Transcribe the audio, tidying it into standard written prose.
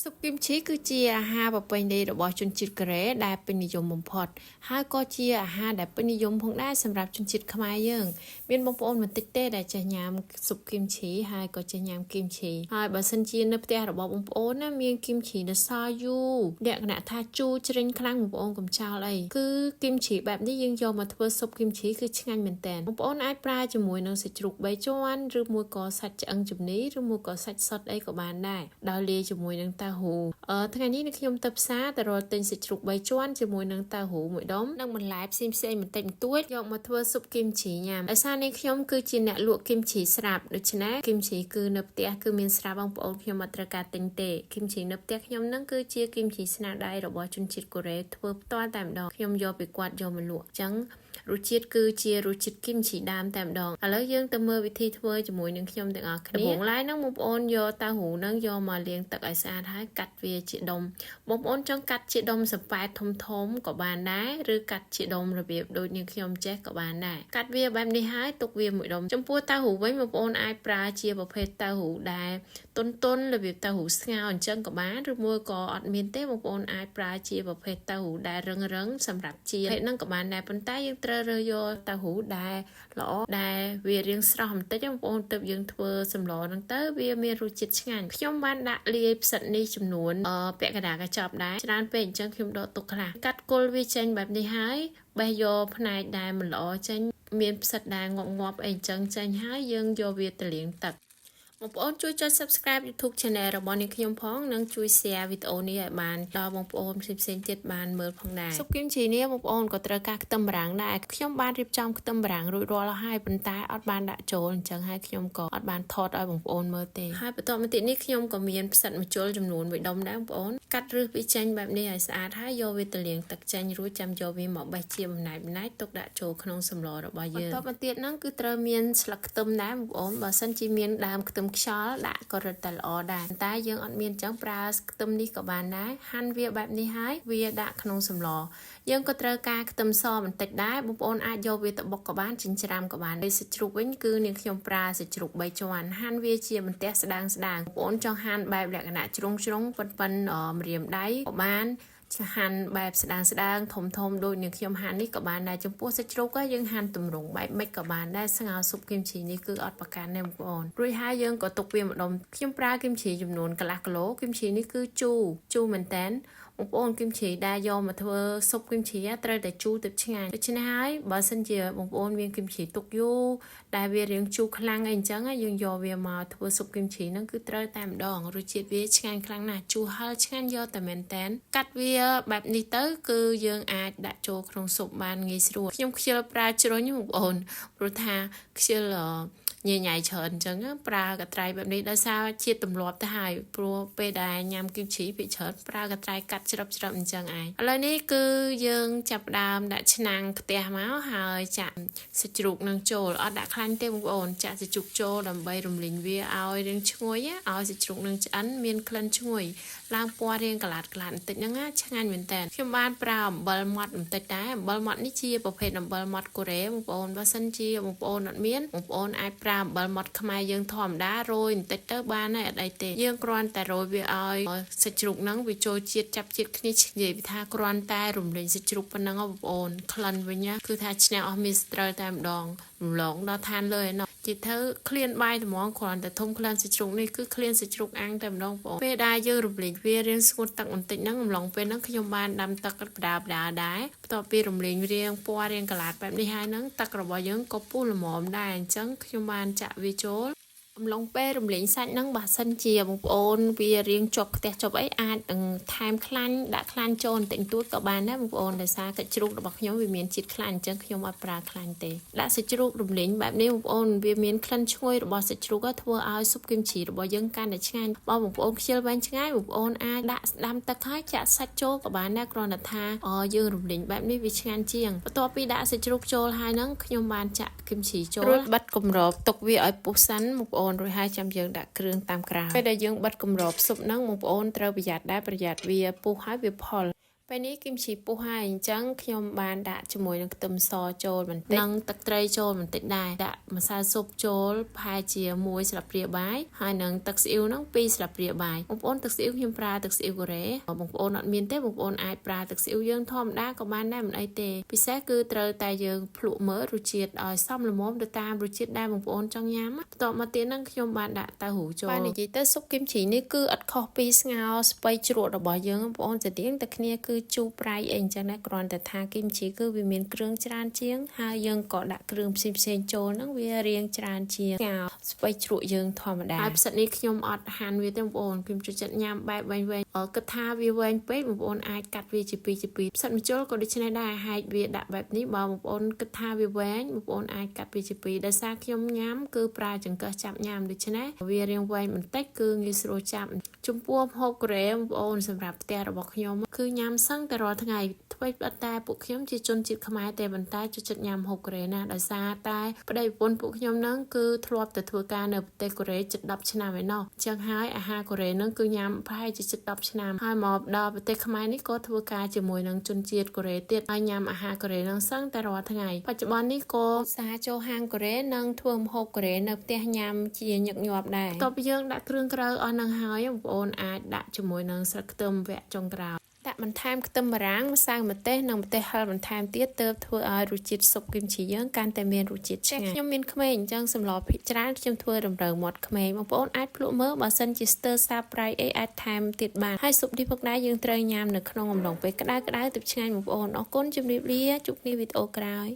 ซุปกิมชีគឺជាអាហារប្រពៃណីរបស់ជនជាតិកូរ៉េដែលពេញនិយមបំផុតហើយក៏ជាអាហារដែលពេញនិយមផងដែរសម្រាប់ជនជាតិខ្មែរយើងមានបងប្អូនបន្តិចទេដែលចេះញ៉ាំស៊ុបគីមชีហើយក៏ចេះញ៉ាំគីមชีហើយបើសិនជានៅផ្ទះរបស់បងប្អូនណាមានគីមชีនៅសល់យូរលក្ខណៈថាជូរជ្រិញខ្លាំងបងប្អូនកុំចោលអីគឺគីមชีបែបនេះយើងយកមកធ្វើស៊ុបគីមชีគឺឆ្ងាញ់មែនតើបងប្អូនអាចប្រើជាមួយនឹងសាច់ជ្រូក3ជាន់ឬមួយក៏សាច់ឆ្អឹងជំនីឬមួយក៏សាច់សុទ្ធអីក៏បានដែរដោយលាយជាមួយនឹងតៅហ៊ូថ្ងៃនេះខ្ញុំទៅផ្សារទៅរកទិញសាច់ជ្រូក3ជាន់ជាមួយនឹងតៅហ៊ូមួយដុំនិងបន្លែផ្សេងបន្តិចបន្តួចយកមកធ្វើស៊ុបគីមជីញ៉ាំដោយសារនេះខ្ញុំគឺជាអ្នកលក់គីមជីស្រាប់ដូច្នេះគីមជីគឺនៅផ្ទះគឺមានស្រាប់បងប្អូនខ្ញុំអត់ត្រូវការទិញទេគីមជីនៅផ្ទះខ្ញុំនឹងគឺជាគីមជីស្នាដៃរបស់ជនជាតិកូរ៉េធ្វើផ្ទាល់តែម្ដងខ្ញុំយកពីគាត់យកមកលក់អញ្ចឹងរសជាតិគឺជារសជាតិគីមជីដើមតែម្ដងឥឡូវយើងទៅមើលវិធីធ្វើជាមួយនឹងខ្ញុំទាំងអស់គ្នាដំបូងឡើយហ្នឹងបងប្អូនយកតៅហ៊ូហ្នឹងយកមកលាងទឹកឲ្យស្អាតហើយកាត់វាជាដុំបងប្អូនចង់កាត់ជាដុំសំប៉ែតធំក៏បានដែរឬកាត់ជាដុំរបៀបដូចនាងខ្ញុំចេះក៏បានដែរកាត់វាបែបនេះហើយទុកវាមួយដុំចំពោះតៅហ៊ូវិញបងប្អូនអាចប្រើជាប្រភេទតៅហ៊ូដែលទុនរបៀបតៅហ៊ូស្ងោរអញ្ចឹងក៏បានឬមួយក៏អត់មានទេបងប្អូនអាចប្រើជាប្រភេទតៅហ៊ូដែលរឹងសម្រាប់ជាប្រភេទហ្នឹងក៏បានដែរប៉ុន្តែយើងត្រូវរើសយកតៅហ៊ូដែលល្អដែលវារាងស្រស់បន្តិចបងប្អូនទើបយើងធ្វើសម្លហ្នឹងទៅវាមានរសជាតិឆ្ងាញ់ខ្ញុំបានដាក់លាយផ្សិតនេះចំនួនពាក់កណ្ដាលកញ្ចប់ដែរច្រើនពេកអញ្ចឹងខ្ញុំដកទុកខ្លះកាត់គល់វាចេញបែបនេះហើយបេះយកផ្នែកដែលមិនល្អចេញមានផ្សិតដែលងាប់អីអញ្ចឹងចេញហើយយើងយកវាទៅលាងទឹកបងប្អូនជួយចុច Subscribe YouTube Channel របស់នាងខ្ញុំផងនិងជួយ Share វីដេអូនេះឲ្យបានដល់បងប្អូនផ្សេងទៀតបានមើលផងដែរស៊ុបគីមជីនេះបងប្អូនក៏ត្រូវការខ្ទឹមបារាំងដែរខ្ញុំបានរៀបចំខ្ទឹមបារាំងរួចរាល់ហើយប៉ុន្តែអត់បានដាក់ចូលអញ្ចឹងហើយខ្ញុំក៏អត់បានថតឲ្យបងប្អូនមើលទេហើយបន្ទាប់មកទៀតនេះខ្ញុំក៏មានផ្សិតម្ជុលចំនួន1ដុំដែរបងប្អូនកាត់រឹសវាចេញបែបនេះឲ្យស្អាតហើយយកវាទៅលាងទឹកចេញរួចចាំយកវាមកបេះជាបន្លែទុកដាក់ចូលក្នុងសម្លរបស់យើងបន្ទាប់មកទៀតហ្នឹងគឺត្រូវមានស្លឹកខ្ទឹមដែរបងប្អូនបើសិនជាមានដើមខ្ទឹមខ្យល់ដាក់ក៏រឹតតែល្អដែរតែយើងអត់មានអញ្ចឹងប្រើខ្ទឹមនេះក៏បានដែរហាន់វាបែបនេះហើយវាដាក់ក្នុងសម្លយើងក៏ត្រូវការខ្ទឹមសបន្តិចដែរបងប្អូនអាចយកវាទៅបុកក៏បានចិញ្ច្រាំក៏បានហើយសាច់ជ្រូកវិញគឺនាងខ្ញុំប្រើសាច់ជ្រូក3ជាន់ហាន់វាជាបន្ទះស្ដើងបងប្អូនចង់ហាន់បែបលក្ខណៈជ្រុងប៉ុនម្រាមដៃក៏បានហាន់បែបស្ដើងធំដូចនាងខ្ញុំហាន់នេះក៏បានដែរចំពោះសាច់ជ្រូកយើងហាន់ទម្រង់បែបម៉េចក៏បានដែរស្ងោរស៊ុបគីមជីនេះគឺអត់ប្រកាន់ទេបងប្អូនរួចហើយយើងក៏ទុកវាម្ដុំខ្ញុំប្រើគីមជីចំនួនកន្លះគីឡូគីមជីនេះគឺជូរមែនតើបងប្អូនគីមជីដែលយកមកធ្វើស៊ុបគីមជីត្រូវតែជូរទៅឆ្ងាញ់ដូច្នេះហើយបើសិនជាបងប្អូនមានគីមជីទុកយូរដែលវារាងជូរខ្លាំងអីអញ្ចឹងយើងយកវាមកធ្វើស៊ុបគីមជីហ្នឹងគឺត្រូវតែម្ដងរសជាតិវាឆ្ងាញ់ខ្លាំងណាស់ជូរហឹរឆ្ងាញ់យកតែមែនតើកាត់វាបែបនេះទៅគឺយើងអាចដាក់ចូលក្នុងស៊ុបបានងាយស្រួលខ្ញុំខ្ជិលប្រើជ្រុញបងប្អូនព្រោះថាខ្ជិលញ៉ៃច្រើនអញ្ចឹងប្រើកត្រៃបែបនេះដោយសារជាទម្លាប់ទៅហើយព្រោះពេលដែលញ៉ាំគីមជីពីច្រើនប្រើកត្រៃកាត់ច្រឹបអញ្ចឹងឯងឥឡូវនេះគឺយើងចាប់ដើមដាក់ឆ្នាំងខ្ទះមកហើយចាក់សាច់ជ្រូកនឹងចូលអត់ដាក់ខ្លាញ់ទេបងប្អូនចាក់សាច់ជ្រូកចូលដើម្បីរំលីងវាឲ្យរាងឈ្ងុយឲ្យសាច់ជ្រូកនឹងឆ្អិនមានក្លិនឈ្ងុយឡើងពណ៌រាងកន្លាតបន្តិចហ្នឹងឆ្ងាញ់មែនតើខ្ញុំបានប្រើអំបិលម៉ត់បន្តិចដែរអំបិលម៉ត់នេះជាប្រភេទអំបិលម៉ត់កូរ៉េបងប្អូនបើសិនជាបងប្អូនអត់មានបងប្អូនអាចប្រើអំបិលម៉ត់ខ្មែរយើងធម្មតារោយបន្តិចទៅបានហើយអត់អីទេយើងគ្រាន់តែរោយវាឲ្យសាច់ជ្រូកហ្នឹងវាចូលជាតិចាប់ជាតិគ្នានិយាយថាគ្រាន់តែរំលែងសាច់ជ្រូកប៉ុណ្ណឹងបងប្អូនក្លិនវិញគឺថាឈ្នះអស់មីស្ត្រូវតែម្ដងរំលងដល់ឋានលើឯណោះជាធ្វើក្លៀនបាយត្មងគ្រាន់តែធំក្លិនសាច់ជ្រូកនេះគឺក្លៀនសាច់ជ្រូកអាំងតែម្ដងបងពេលដែលយើងរំលែងវារៀងស្ងួតទឹកបន្តិចហ្នឹងអំឡុងពេលហ្នឹងខ្ញុំបានដាំទឹកបដាដែរបន្ទាប់ពីរំលែងរៀងពណ៌រៀងកន្លាតបែបនេះហើយហ្នឹងទឹករបស់យើងក៏ពុះល្មមដែរអញ្ចឹងខ្ញុំបានចាក់វាចូលអំឡុងពេលរំលែងសាច់ហ្នឹងបើសិនជាបងប្អូនវារៀងជាប់ខ្ទះជាប់អីអាចនឹងថែមខ្លាញ់ដាក់ខ្លាញ់ចូលបន្តិចបន្តួចក៏បានដែរបងប្អូនដោយសារសាច់ជ្រូករបស់ខ្ញុំវាមានជាតិខ្លាញ់អញ្ចឹងខ្ញុំអត់ប្រើខ្លាញ់ទេដាក់សាច់ជ្រូករំលែងបែបនេះបងប្អូនវាមានក្លិនឈ្ងុយរបស់សាច់ជ្រូកធ្វើឲ្យស៊ុបគីមជីរបស់យើងកាន់តែឆ្ងាញ់បើបងប្អូនខ្ជិលវែងឆ្ងាយបងប្អូនអាចដាក់ស្ដាំទឹកហើយចាក់សាច់ចូលក៏បានដែរគ្រាន់តែថាយើងរំលែងបែបនេះវាឆ្ងាញ់ជាងបន្ទាប់ពីដាក់សាច់ជ្រូកចូលហើយហ្នឹងខ្ញុំបានចាក់គីមជីចូលរួចបិទគម្របទុកវាឲ្យពុះសិនបងប្អូនរួចហើយចាំយើងដាក់គ្រឿងតាមក្រៅពេលដែលយើងបិទគម្របស៊ុបហ្នឹងបងប្អូនត្រូវប្រយ័ត្នដែរប្រយ័ត្នវាពុះហើយវាផុល ពេលនេះគីមជីពុះហើយអញ្ចឹងខ្ញុំបានដាក់ជាមួយនឹងខ្ទឹមសចូលបន្តិចនិងទឹកត្រីចូលបន្តិចដែរដាក់ម្សៅស៊ុបចូលប្រហែលជា1ស្លាបព្រាបាយហើយនឹងទឹកស៊ីអ៊ីវហ្នឹង2ស្លាបព្រាបាយបងប្អូនទឹកស៊ីអ៊ីវខ្ញុំប្រើទឹកស៊ីអ៊ីវកូរ៉េបងប្អូនអត់មានទេបងប្អូនអាចប្រើទឹកស៊ីអ៊ីវយើងធម្មតាក៏បានដែរមិនអីទេពិសេសគឺត្រូវតែយើងភ្លក់មើលរសជាតិឲ្យសមល្មមទៅតាមរសជាតិដែលបងប្អូនចង់ញ៉ាំបន្ទាប់មកទៀតហ្នឹងខ្ញុំបានដាក់តៅហ៊ូចូលបាននិយាយទៅស៊ុបគីមជីនេះគឺអត់ខុសពីស្ងោរស្ពៃជ្រក់របស់យើងបងប្អូនស្តៀងតែគ្នាគឺជូរប្រៃអីអញ្ចឹងដែរគ្រាន់តែថាគីមជីគឺវាមានគ្រឿងច្រើនជាងហើយយើងក៏ដាក់គ្រឿងផ្សេងៗចូលហ្នឹងវារៀងច្រើនជាងស្ងោរស្ពៃជ្រក់យើងធម្មតាហើយផ្សិតនេះខ្ញុំអត់ហាន់វាទេបងប្អូនខ្ញុំចូលចិត្តញ៉ាំបែបវែងៗគិតថាវាវែងពេកបងប្អូនអាចកាត់វាជា2ផ្សិតម្ជុលក៏ដូចនេះដែរហែកវាដាក់បែបនេះបើបងប្អូនគិតថាវាវែងបងប្អូនអាចកាត់វាជា2ដោយសារខ្ញុំញ៉ាំគឺប្រើចង្កឹះចាប់ញ៉ាំដូច្នេះវារៀងវែងបន្តិចគឺងាយស្រួលចាប់ចំពោះម្ហូបកូរ៉េបងប្អូនសម្រាប់ផ្ទះរបស់ខ្ញុំគឺញ៉ាំសឹងតែរាល់ថ្ងៃថ្មីប៉ុន្តែពួកខ្ញុំជាជនជាតិខ្មែរតែប៉ុន្តែចូលចិត្តញ៉ាំម្ហូបកូរ៉េណាដោយសារតែប្តីប្រពន្ធពួកខ្ញុំហ្នឹងគឺធ្លាប់ទៅធ្វើការនៅប្រទេសកូរ៉េជិត10ឆ្នាំឯណោះអញ្ចឹងហើយអាហារកូរ៉េហ្នឹងគឺញ៉ាំប្រហែលជាជិត10ឆ្នាំហើយមកដល់ប្រទេសខ្មែរនេះក៏ធ្វើការជាមួយនឹងជនជាតិកូរ៉េទៀតហើយញ៉ាំអាហារកូរ៉េហ្នឹងសឹងតែរាល់ថ្ងៃបច្ចុប្បន្ននេះក៏សារចូលហាងកូរ៉េនិងធ្វើម្ហូបកូរ៉េនៅផ្ទះញ៉ាំជាញឹកញាប់ដែរបន្ទាប់ពីយើងដាក់គ្រឿងក្រៅអស់ហ្នឹងហើយបងប្អូនអាចដាក់ជាមួយនឹងស្លឹកខ្ទឹមវែកចុងក្រោយដាក់បន្ថែមខ្ទឹមបារាំងម្សៅម្ទេសនិងម្ទេសហឹរបន្ថែមទៀតទើបធ្វើឲ្យរសជាតិស៊ុបគីមជីយើងកាន់តែមានរសជាតិឆ្ងាញ់ខ្ញុំមានក្មេងអញ្ចឹងសម្លភាគច្រើនខ្ញុំធ្វើតម្រូវមាត់ក្មេងបងប្អូនអាចភ្លក់មើលបើសិនជាស្ទើរសាបប្រៃអីអាចថែមទៀតបានហើយស៊ុបនេះផងដែរយើងត្រូវញ៉ាំនៅក្នុងអំឡុងពេលក្តៅៗទើបឆ្ងាញ់បងប្អូនអរគុណជម្រាបលាជួបគ្នាវីដេអូក្រោយ